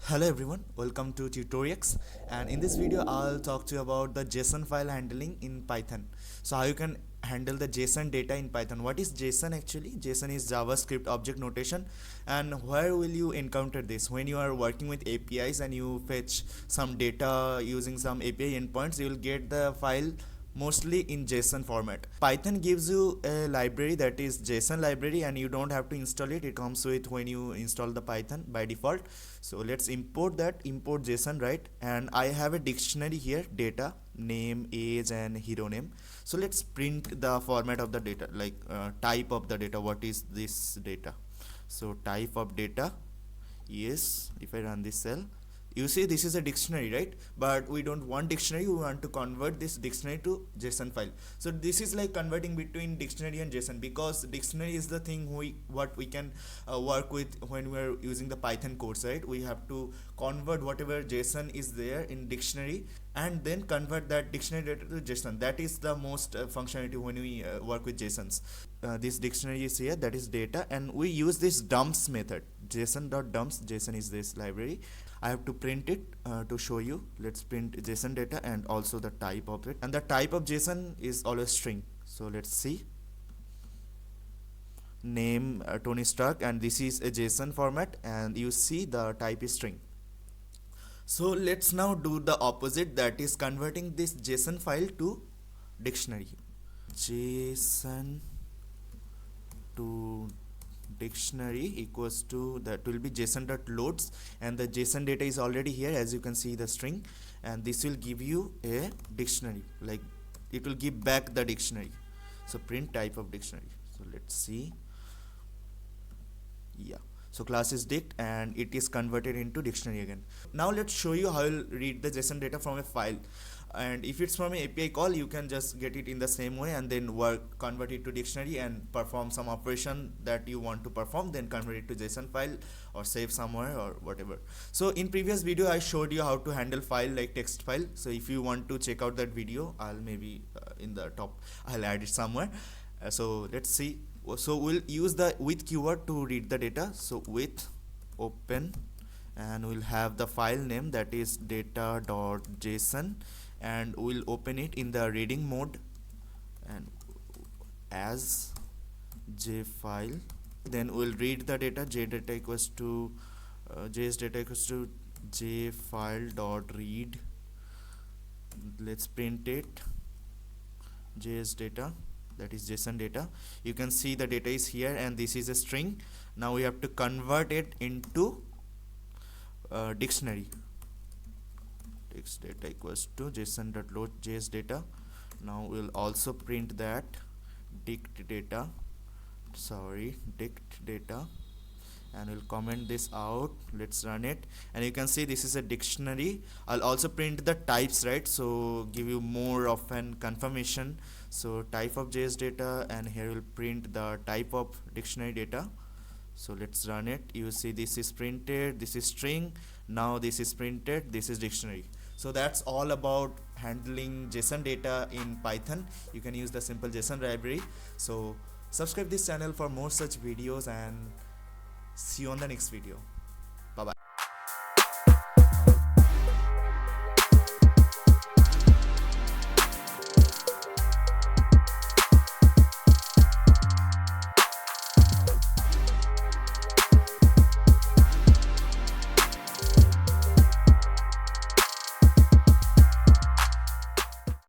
Hello everyone, welcome to TUTORIEX, and in this video I'll talk to you about the JSON file handling in Python. So how you can handle the JSON data in Python. What is JSON actually? JSON is JavaScript object notation, and where will you encounter this? When you are working with APIs and you fetch some data using some API endpoints, you will get the file mostly in JSON format. Python gives you a library that is JSON library, and you don't have to install it. It comes with when you install the Python by default. So let's import that, import JSON, right? And I have a dictionary here, data, name, age and hero name. So let's print the format of the data, like type of the data. What is this data? So type of data, yes, if I run this cell, you see this is a dictionary, right? But we don't want dictionary, we want to convert this dictionary to JSON file. So this is like converting between dictionary and JSON, because dictionary is the thing what we can work with when we are using the Python codes, right? We have to convert whatever JSON is there in dictionary and then convert that dictionary data to JSON. That is the most functionality when we work with JSONs. This dictionary is here, that is data, and we use this dumps method. JSON.dumps, JSON is this library. I have to print it to show you. Let's print JSON data and also the type of it, and the type of JSON is always string. So let's see, name Tony Stark, and this is a JSON format, and you see the type is string. So let's now do the opposite, that is converting this JSON file to dictionary. JSON to dictionary equals to, that will be JSON.loads, and the JSON data is already here, as you can see the string, and this will give you a dictionary, like it will give back the dictionary. So print type of dictionary. So let's see, yeah, so class is dict and it is converted into dictionary again. Now let's show you how you'll read the JSON data from a file. And if it's from an API call, you can just get it in the same way and then convert it to dictionary and perform some operation that you want to perform, then convert it to JSON file or save somewhere or whatever. So in previous video I showed you how to handle file like text file. So if you want to check out that video, I'll maybe in the top I'll add it somewhere. So let's see. So we'll use the with keyword to read the data. So with open, and we'll have the file name, that is data.json, and we'll open it in the reading mode and as jfile. Then we'll read the data, jdata equals to jsdata equals to jfile dot read. Let's print it, jsdata, that is JSON data. You can see the data is here and this is a string. Now we have to convert it into dictionary. Text data equals to json.load js data. Now we'll also print that dict data, and we'll comment this out. Let's run it, and you can see this is a dictionary. I'll also print the types, right? So give you more of an confirmation. So type of JS data, and here we'll print the type of dictionary data. So let's run it. You see this is printed, this is string, now this is printed, this is dictionary. So that's all about handling JSON data in Python. You can use the simple JSON library. So subscribe this channel for more such videos, and see you on the next video.